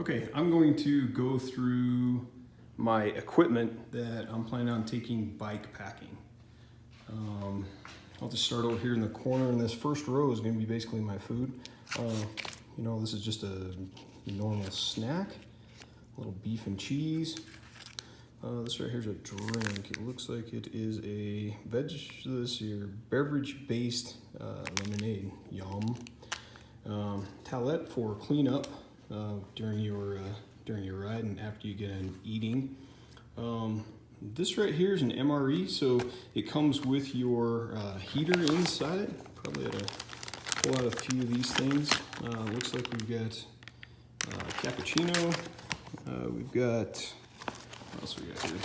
Okay, I'm going to go through my equipment that I'm planning on taking bike packing. I'll just start over here in the corner, and this first row is going to be basically my food. This is just a normal snack, a little beef and cheese. This right here is a drink. It looks like it is a beverage-based lemonade. Yum. Towelette for cleanup during your ride and after you get done eating. This right here is an MRE, so it comes with your heater inside it. Probably had to pull out a few of these things. Looks like we've got cappuccino. We've got, what else we got here?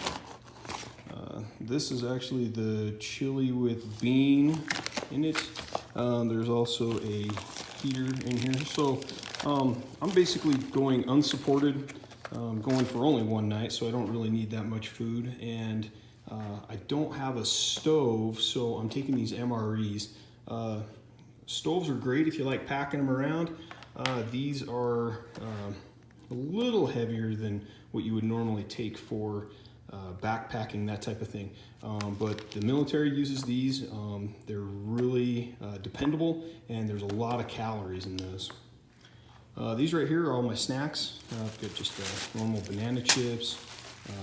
This is actually the chili with bean in it. There's also a heater in here. So I'm basically going unsupported, going for only one night, so I don't really need that much food. And I don't have a stove, so I'm taking these MREs. Stoves are great if you like packing them around. These are a little heavier than what you would normally take for backpacking, that type of thing. But the military uses these. They're really dependable, and there's a lot of calories in those. These right here are all my snacks. I've got just normal banana chips,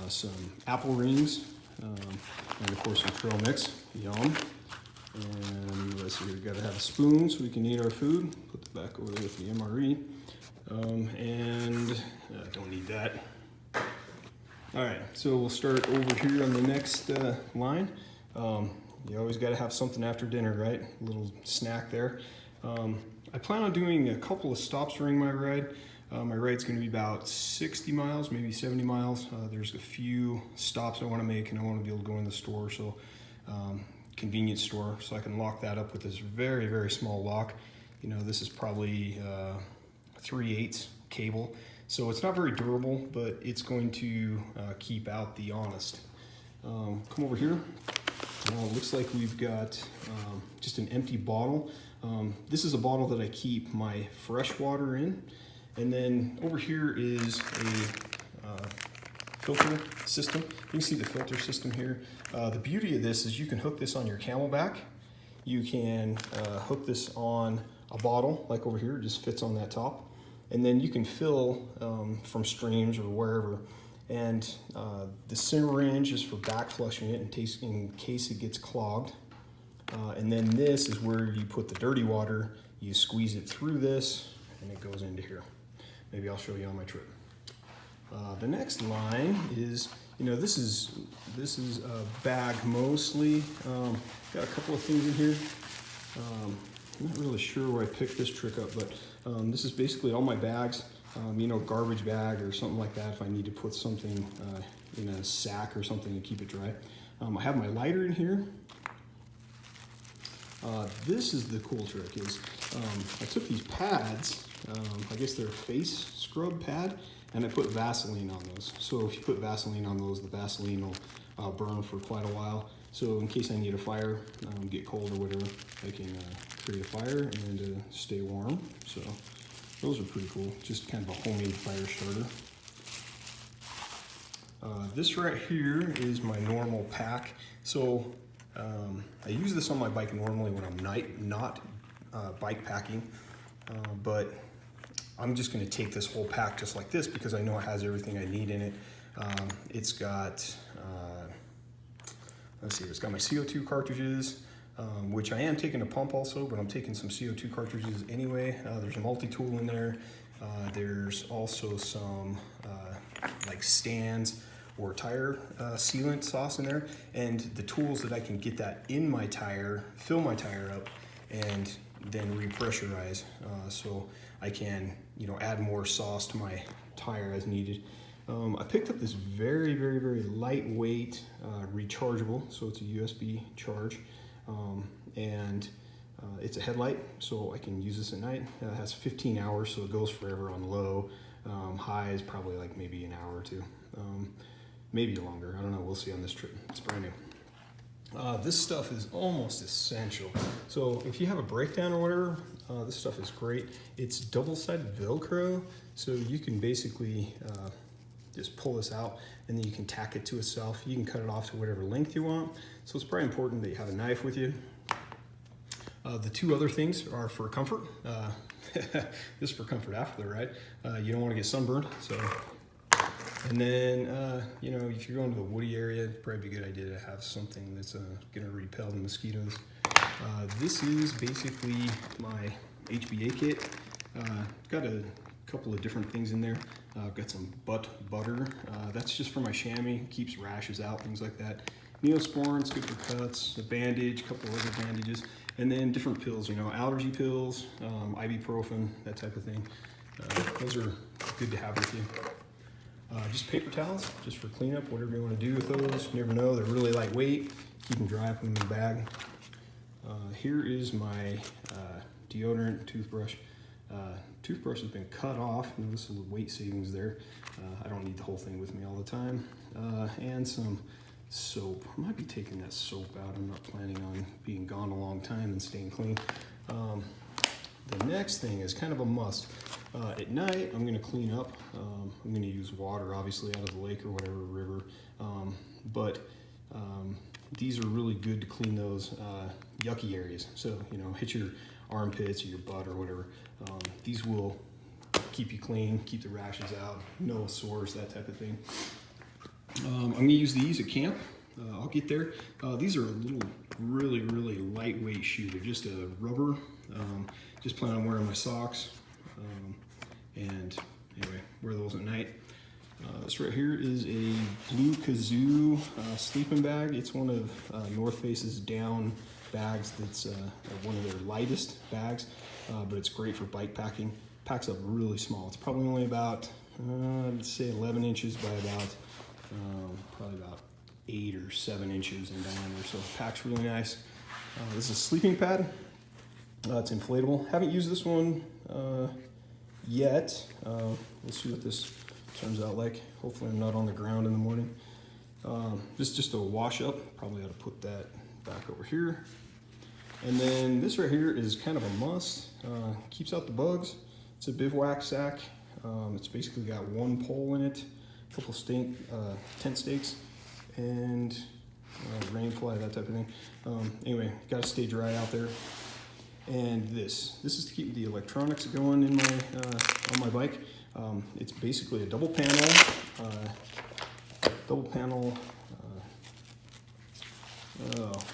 some apple rings, and of course some trail mix. Yum. And let's see, we've got to have a spoon so we can eat our food. Put that back over there with the MRE. Don't need that. All right, so we'll start over here on the next line. You always got to have something after dinner, right? A little snack there. I plan on doing a couple of stops during my ride. My ride's going to be about 60 miles, maybe 70 miles. There's a few stops I want to make, and I want to be able to go in the store, so convenience store, so I can lock that up with this very, very small lock. You know, this is probably 3/8 cable, so it's not very durable, but it's going to keep out the Honest. Come over here. Looks like we've got just an empty bottle. This is a bottle that I keep my fresh water in. And then over here is a filter system. You can see the filter system here. The beauty of this is you can hook this on your CamelBak. You can hook this on a bottle, like over here, it just fits on that top. And then you can fill from streams or wherever. And the syringe is for back flushing it in case it gets clogged. And then this is where you put the dirty water. You squeeze it through this and it goes into here. Maybe I'll show you on my trip. The next line is, this is a bag mostly. Got a couple of things in here. I'm not really sure where I picked this trick up, but this is basically all my bags. Garbage bag or something like that if I need to put something in a sack or something to keep it dry. I have my lighter in here. This is the cool trick is I took these pads, I guess they're a face scrub pad, and I put Vaseline on those. So if you put Vaseline on those, the Vaseline will burn for quite a while. So in case I need a fire, get cold or whatever, I can create a fire and stay warm. So those are pretty cool, just kind of a homemade fire starter. This right here is my normal pack. So I use this on my bike normally when I'm not bike packing, but I'm just going to take this whole pack just like this because I know it has everything I need in it. It's got, it's got my CO2 cartridges, which I am taking a pump also, but I'm taking some CO2 cartridges anyway. There's a multi-tool in there. There's also some like stands or tire sealant sauce in there, and the tools that I can get that in my tire, fill my tire up, and then repressurize, so I can add more sauce to my tire as needed. I picked up this very, very, very lightweight rechargeable, so it's a USB charge, and it's a headlight, so I can use this at night. It has 15 hours, so it goes forever on low. High is probably like maybe an hour or two. Maybe longer, I don't know, we'll see on this trip, it's brand new. This stuff is almost essential. So if you have a breakdown or whatever, this stuff is great. It's double-sided Velcro, so you can basically just pull this out and then you can tack it to itself. You can cut it off to whatever length you want. So it's probably important that you have a knife with you. The two other things are for comfort. This is for comfort after the ride. You don't want to get sunburned, so. And then, you know, if you're going to the woody area, it'd probably be a good idea to have something that's going to repel the mosquitoes. This is basically my HBA kit. Got a couple of different things in there. I've got some butter. That's just for my chamois, keeps rashes out, things like that. Neosporin, good for cuts, a bandage, a couple of other bandages, and then different pills, you know, allergy pills, ibuprofen, that type of thing. Those are good to have with you. Just paper towels, just for cleanup, whatever you want to do with those. You never know, they're really lightweight. Keep them dry, put them in the bag. Here is my deodorant, toothbrush. Toothbrush has been cut off, and this is the weight savings there. I don't need the whole thing with me all the time. And some soap. I might be taking that soap out. I'm not planning on being gone a long time and staying clean. The next thing is kind of a must. At night, I'm gonna clean up. I'm gonna use water, obviously, out of the lake or whatever, river. These are really good to clean those yucky areas. So, you know, hit your armpits or your butt or whatever. These will keep you clean, keep the rashes out, no sores, that type of thing. I'm gonna use these at camp. I'll get there. These are a little, really lightweight shoe. They're just a rubber. Just plan on wearing my socks. And anyway, wear those at night. This right here is a Blue Kazoo sleeping bag. It's one of North Face's down bags. That's one of their lightest bags, but it's great for bike packing. Packs up really small. It's probably only about, I'd say 11 inches by about, probably about 8 or 7 inches in diameter. So it packs really nice. This is a sleeping pad. It's inflatable. Haven't used this one yet. We'll see what this turns out like. Hopefully I'm not on the ground in the morning. This is just a wash up. Probably ought to put that back over here. And then this right here is kind of a must. Keeps out the bugs. It's a bivouac sack. It's basically got one pole in it, a couple tent stakes, and rain fly, that type of thing. Anyway, got to stay dry out there. And this is to keep the electronics going in my on my bike. It's basically a double panel.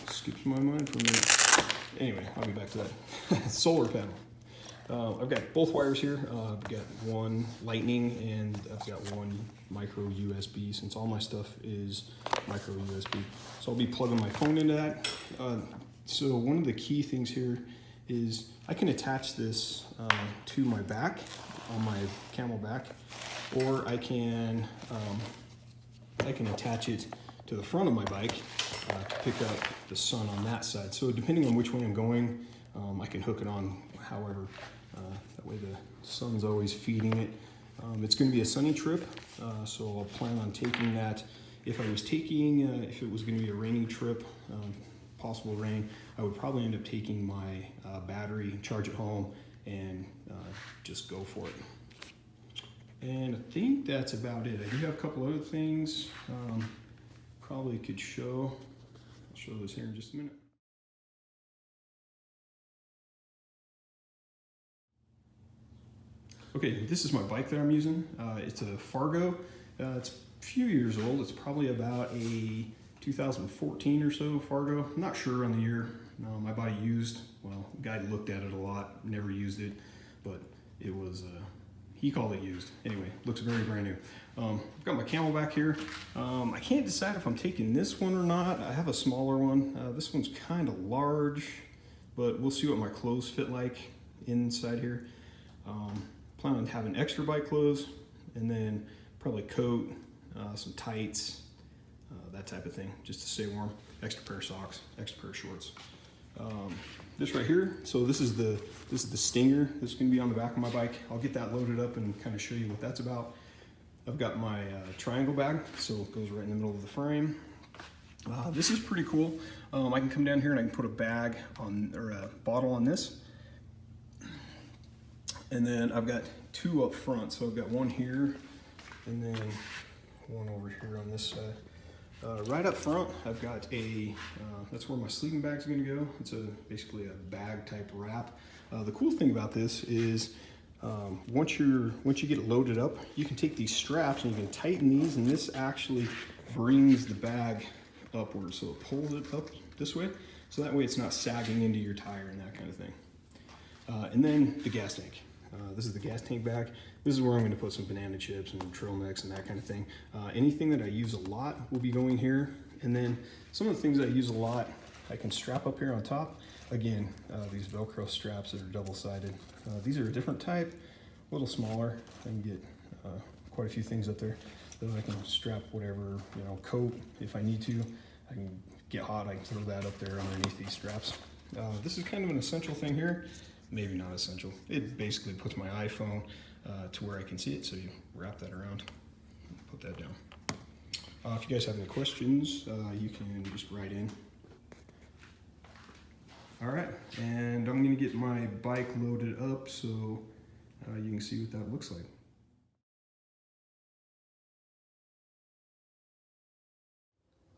Skips my mind for a minute. Anyway, I'll get back to that. Solar panel. I've got both wires here. I've got one lightning and I've got one micro USB, since all my stuff is micro USB. So I'll be plugging my phone into that. So one of the key things here is I can attach this to my back, on my camel back, or I can attach it to the front of my bike to pick up the sun on that side. So depending on which way I'm going, I can hook it on however. That way the sun's always feeding it. It's going to be a sunny trip, so I'll plan on taking that. If it was going to be a rainy trip, possible rain, I would probably end up taking my battery, charge it home, and just go for it. And I think that's about it. I do have a couple other things probably could show. I'll show those here in just a minute. Okay, this is my bike that I'm using. It's a Fargo. It's a few years old. It's probably about a 2014 or so Fargo. I'm not sure on the year. I bought it used. Well, the guy looked at it a lot, never used it, but it was, he called it used. Anyway, looks very brand new. I've got my CamelBak here. I can't decide if I'm taking this one or not. I have a smaller one. This one's kind of large, but we'll see what my clothes fit like inside here. Plan on having extra bike clothes, and then probably coat, some tights, that type of thing, just to stay warm. Extra pair of socks, extra pair of shorts. This right here, so this is the Stinger. This is gonna be on the back of my bike. I'll get that loaded up and kind of show you what that's about. I've got my triangle bag, so it goes right in the middle of the frame. This is pretty cool. I can come down here and I can put a bag on, or a bottle on this. And then I've got two up front. So I've got one here and then one over here on this side. Right up front, I've got a, that's where my sleeping bag's gonna go. It's basically a bag type wrap. The cool thing about this is once you get it loaded up, you can take these straps and you can tighten these, and this actually brings the bag upward. So it pulls it up this way. So that way it's not sagging into your tire and that kind of thing. And then the gas tank. This is the gas tank bag. This is where I'm going to put some banana chips and trail mix and that kind of thing. Anything that I use a lot will be going here. And then some of the things I use a lot, I can strap up here on top. Again, these Velcro straps that are double-sided. These are a different type, a little smaller. I can get quite a few things up there. Then I can strap whatever, coat if I need to. I can get hot, I can throw that up there underneath these straps. This is kind of an essential thing here. Maybe not essential. It basically puts my iPhone to where I can see it, so you wrap that around, put that down. If you guys have any questions, you can just write in. All right, and I'm gonna get my bike loaded up so you can see what that looks like.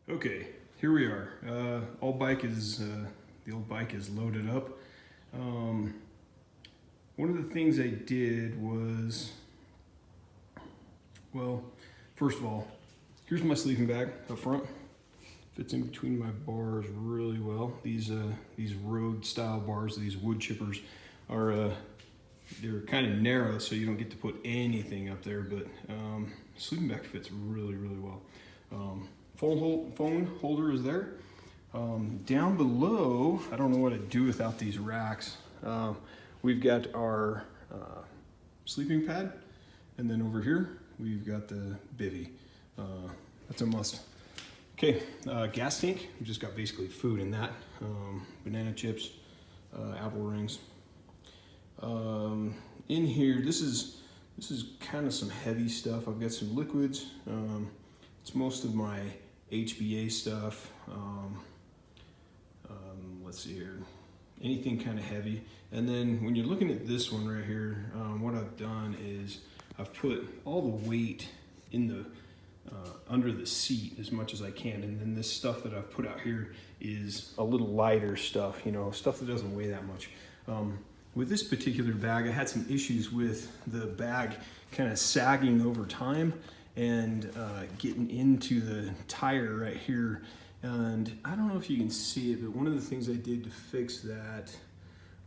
Okay, here we are. The old bike is loaded up. One of the things I did was, well, first of all, here's my sleeping bag up front. Fits in between my bars really well. These road style bars, these wood chippers, are they're kind of narrow, so you don't get to put anything up there. But sleeping bag fits really well. Phone holder is there. Down below, I don't know what I'd do without these racks. We've got our sleeping pad, and then over here we've got the bivy. That's a must. Okay, gas tank. We just got basically food in that. Banana chips, apple rings. In here, this is kind of some heavy stuff. I've got some liquids. It's most of my HBA stuff. Let's see here, anything kind of heavy. And then when you're looking at this one right here, what I've done is I've put all the weight in the under the seat as much as I can, and then this stuff that I've put out here is a little lighter stuff, stuff that doesn't weigh that much. With this particular bag, I had some issues with the bag kind of sagging over time and getting into the tire right here. And I don't know if you can see it, but one of the things I did to fix that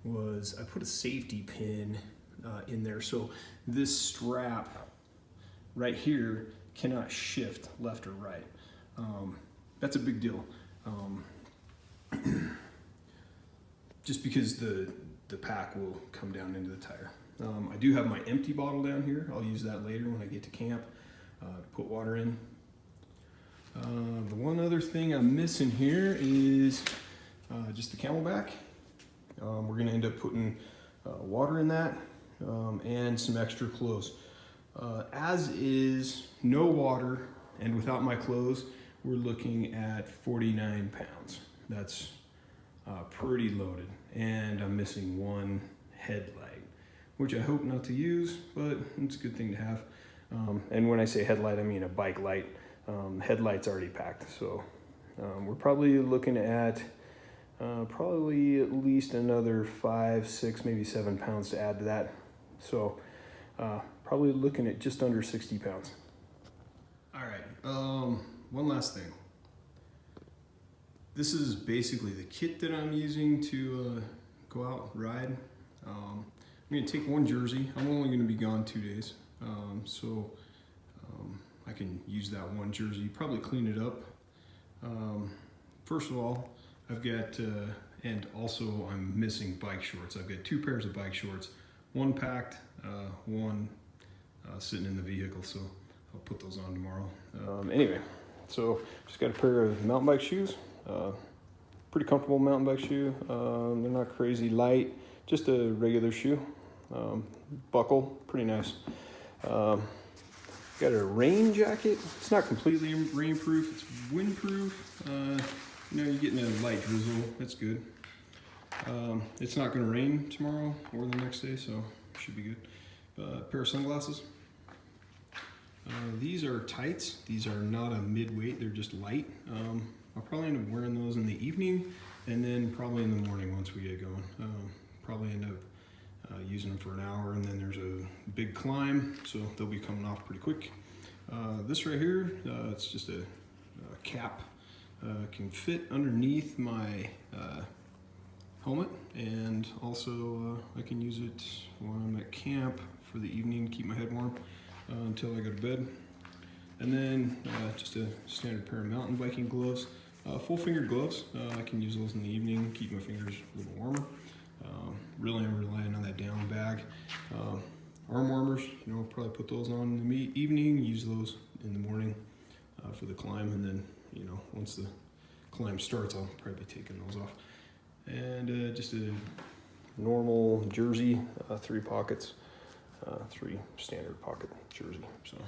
was I put a safety pin in there. So this strap right here cannot shift left or right. That's a big deal. Just because the pack will come down into the tire. I do have my empty bottle down here. I'll use that later when I get to camp to put water in. The one other thing I'm missing here is just the CamelBak. We're gonna end up putting water in that and some extra clothes. As is, no water and without my clothes, we're looking at 49 pounds. That's pretty loaded. And I'm missing one headlight, which I hope not to use, but it's a good thing to have. And when I say headlight, I mean a bike light. Headlight's already packed, so we're probably looking at probably at least another 5, 6, maybe 7 pounds to add to that. So probably looking at just under 60 pounds. All right, one last thing. This is basically the kit that I'm using to go out and ride. I'm gonna take one jersey. I'm only gonna be gone 2 days. So I can use that one jersey, probably clean it up. First of all, I've got, and also I'm missing bike shorts. I've got 2 pairs of bike shorts, one packed, one sitting in the vehicle, so I'll put those on tomorrow. Anyway, so just got a pair of mountain bike shoes. Pretty comfortable mountain bike shoe. They're not crazy light, just a regular shoe. Buckle, pretty nice. Got a rain jacket. It's not completely rainproof. It's windproof. You know, you're getting a light drizzle. That's good. It's not going to rain tomorrow or the next day, so should be good. Pair of sunglasses. These are tights. These are not a mid-weight. They're just light. I'll probably end up wearing those in the evening, and then probably in the morning once we get going. Probably end up using them for an hour, and then there's a big climb, so they'll be coming off pretty quick. This right here, it's just a cap. Can fit underneath my helmet, and also I can use it when I'm at camp for the evening to keep my head warm until I go to bed. And then just a standard pair of mountain biking gloves. Full fingered gloves. I can use those in the evening, keep my fingers a little warmer. Really I'm relying on that down bag. Arm warmers, you know, probably put those on in the evening, use those in the morning for the climb, and then, you know, once the climb starts, I'll probably be taking those off. And just a normal jersey, 3 pockets, 3 standard pocket jersey. So,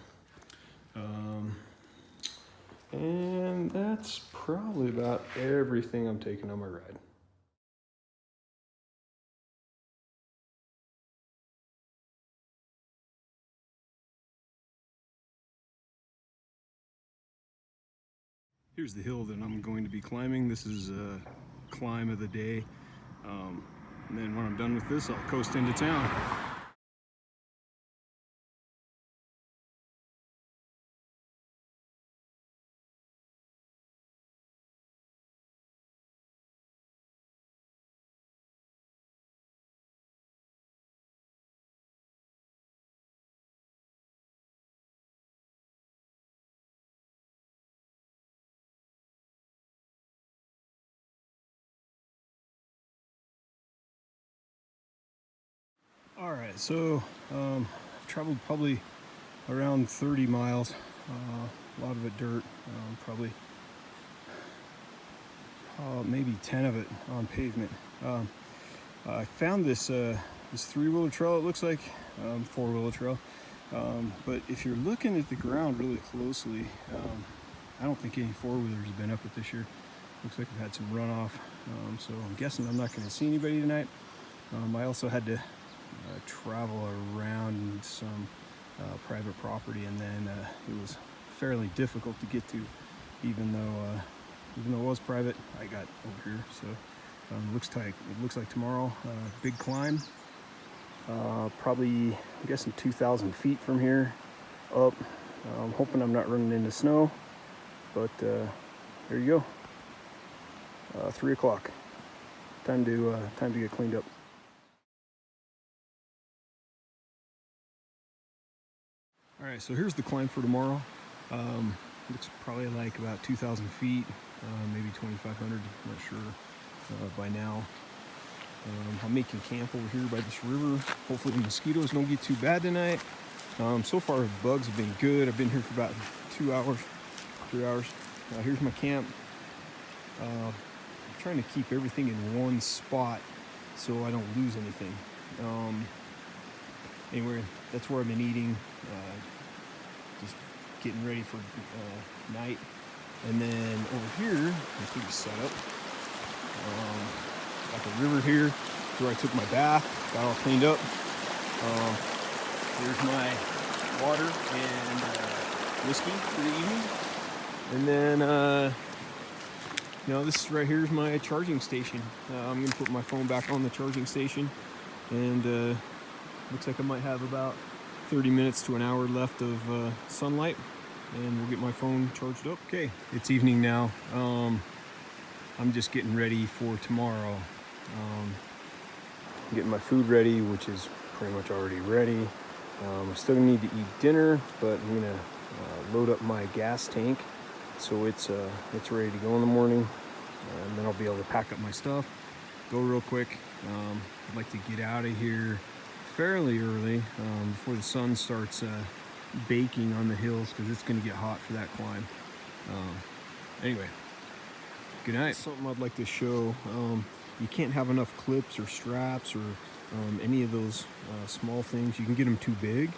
and that's probably about everything I'm taking on my ride. Here's the hill that I'm going to be climbing. This is a climb of the day. And then when I'm done with this, I'll coast into town. All right, so I've traveled probably around 30 miles, a lot of it dirt, probably maybe 10 of it on pavement. I found this this 3-wheeler trail, it looks like, 4-wheeler trail, but if you're looking at the ground really closely, I don't think any 4-wheelers have been up it this year. Looks like we've had some runoff, so I'm guessing I'm not going to see anybody tonight. I also had to travel around some private property, and then it was fairly difficult to get to, even though it was private. I got over here, so it looks like tomorrow, big climb, probably I'm guessing 2,000 feet from here up. I'm hoping I'm not running into snow, but there you go. 3 o'clock. Time to get cleaned up. All right, so here's the climb for tomorrow. Looks probably like about 2,000 feet, maybe 2,500, not sure by now. I'm making camp over here by this river. Hopefully the mosquitoes don't get too bad tonight. So far the bugs have been good. I've been here for about 2 hours, 3 hours. Here's my camp. I'm trying to keep everything in one spot so I don't lose anything. Anyway, that's where I've been eating, just getting ready for night. And then over here, I'm pretty set up. Got the river here where I took my bath, got all cleaned up. Here's my water and whiskey for the evening. And then, you know, this right here is my charging station. I'm gonna put my phone back on the charging station, and looks like I might have about 30 minutes to an hour left of sunlight, and we'll get my phone charged up. Okay, it's evening now. I'm just getting ready for tomorrow. I'm getting my food ready, which is pretty much already ready. I still need to eat dinner, but I'm gonna load up my gas tank so it's ready to go in the morning, and then I'll be able to pack up my stuff, go real quick. I'd like to get out of here fairly early, before the sun starts baking on the hills, because it's going to get hot for that climb. Anyway, good night. Something I'd like to show. You can't have enough clips or straps or any of those small things. You can get them too big,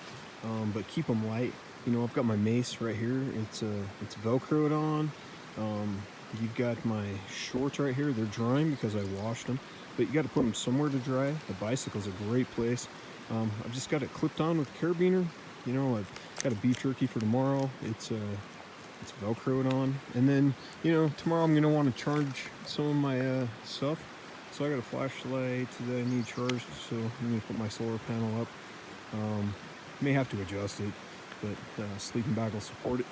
but keep them light. you know, I've got my mace right here. It's Velcroed on. You've got my shorts right here. They're drying because I washed them, but you got to put them somewhere to dry. The bicycle's a great place. I've just got it clipped on with a carabiner. You know, I've got a beef jerky for tomorrow. It's Velcroed on, and then, you know, tomorrow I'm gonna want to charge some of my stuff. So I got a flashlight that I need charged. So I'm gonna put my solar panel up. May have to adjust it, but sleeping bag will support it.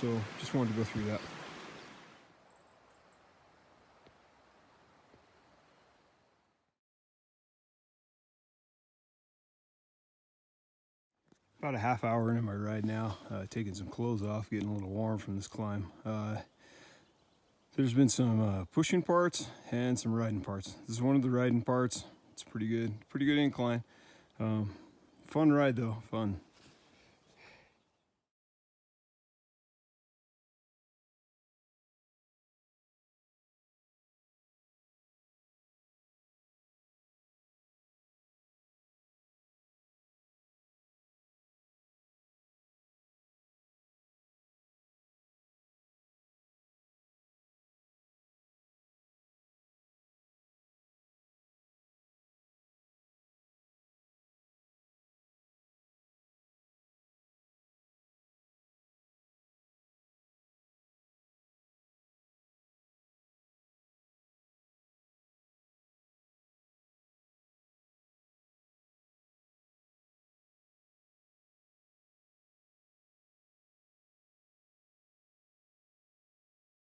So just wanted to go through that. About a half hour into my ride now, taking some clothes off, getting a little warm from this climb. There's been some pushing parts and some riding parts. This is one of the riding parts. It's pretty good incline. Fun ride though, fun.